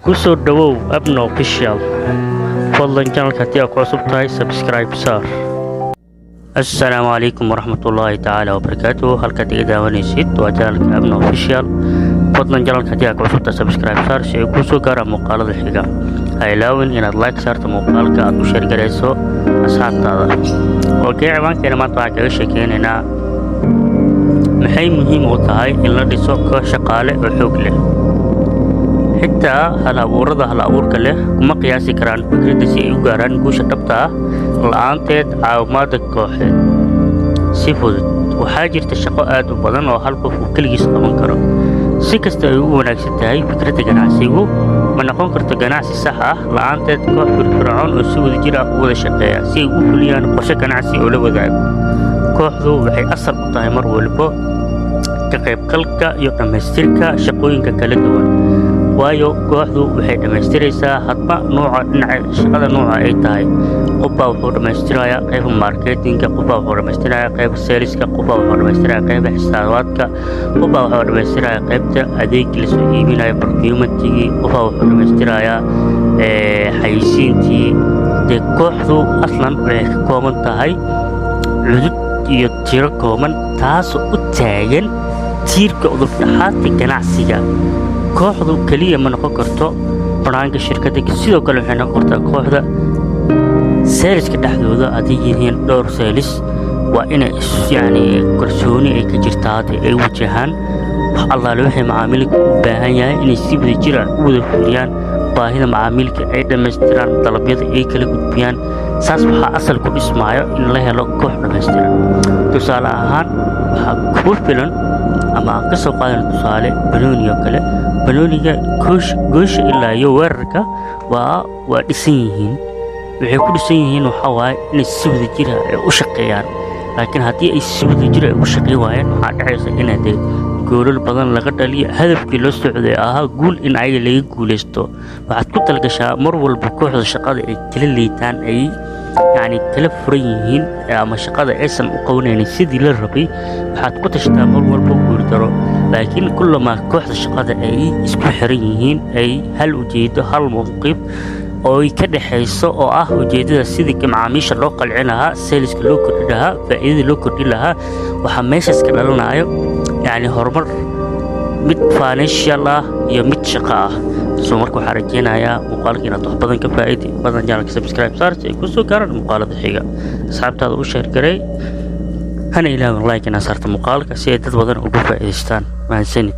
kusoo dhawow abno official fadlan channelka haddii aad ku cusub tahay subscribe saar. Assalaamu calaykum waraxmatullaahi tacaala wabarakaatuh. halkaad iga daawanaysid waa channelka abno official. fadlan channelka haddii aad ku cusub tahay subscribe saar si ay kuu soo gaaraan muuqaalada xiga. ha ilaawin inaad like saarto muuqaalka aad u share garayso asxaabtaada. okay, ciwaankeena maanta waxaan kaga sheekeynaynaa maxay muhiim u tahay in la dhiso koox shaqaale oo xoog leh. xitaa hal abuurka leh kuma qiyaasi karaan fikradda si ay u gaaraan guusha dhabta ah la'aanteed caawimaadda kooxeed. si fudud waxaa jirta shaqo aad u badan oo hal qof uu keligiis qaban karo. si kasta ay ugu wanaagsan tahay fikradda ganacsigu ma noqon karto ganacsi sax ah la'aanteed koox firfircoon oo si wadajir ah u wada shaqeeya si ay u fuliyaan qorshe ganacsi oo la wadaago. kooxdu waxay asal u tahay mar walba ka qaybgalka iyo dhammaystirka shaqooyinka kala duwan, waayo kooxdu waxay dhammaystiraysaa hadba shaqada nooca ay tahay. qofbaa wuxuu dhammaystirayaa qayba marketinga, qofbaa wuxuu dhammaystirayaa qayba saleska, qofbaa wuxuu dhammaystirayaa qayba xisaabaadka, qofbaa wuxuu dhammaystirayaa qaybta adeegga lasoo iibinayo procurement-gii, qofbaa wuxuu dhammaystirayaa xayisiintii. dee kooxdu aslan waxay ka kooban tahay cudud iyo tiro kooban taasoo u taagan tiirka udubdhaxaadka ganacsiga. kooxdu keliya ma noqon karto banaanka shirkadda, sidoo kale waxay noqon kartaa kooxda seeliska dhexdooda hadday yihiin dhowr seelis. waa inay kalsooni ay ka jirtaa hadda ay wajahaan wax allaale waxay macaamilka u baahan yahay inay si wada jir ah u wada fuliyaan baahida macaamilka, ay dhammaystiraan dalabyada ay kala gudbiyaan. saas waxaa asal ku dhismaayo in la helo koox dhammaystiran. tusaale ahaan waxaa kugu filan ama aan ka soo qaadana tusaale banooni oo kale. banooniga goosha ilaa iyo weerarka waa dhisan yihiin. waxay ku dhisan yihiin waxaa waaye inay si wada jira ay u shaqeeyaan. laakiin haddii ay si wada jira ay u shaqeyn waayaan waxaa dhacaysa inaa dee goolal badan laga dhaliyo. hadafkii loo socday ahaa guul in ayaga laga guulaysto. waxaad ku talgashaa mar walba kooxda shaqada ay kala liitaan, ay kala furan yihiin ama shaqada aysan u qabanaynin sidii la rabay. waxaad ku tashtaa mar walba guuldaro. laakiin kullamaa kooxda shaqada ay isku xiran yihiin, ay hal ujeedo hal mowqif oo ay ka dhexayso oo ah ujeeddada sidii macaamiisha loo qalcin lahaa, saleska loo kordhi lahaa, faa'iidada loo kordhin lahaa, waxaa meeshaas ka dhalanayo horumar mid financial ah iyo mid shaqo ah. soo marka waxaa rajeynayaa muuqaalka inaad wax badan ka faa'iidi. badan channelka subscribe saar si ay ku soo gaaraan muuqaalada xiga. asxaabtaada u share garay, hana ilaawin like inaad saarto muuqaalka si ay dad badan uga faa'iidaystaan. mahadsanid.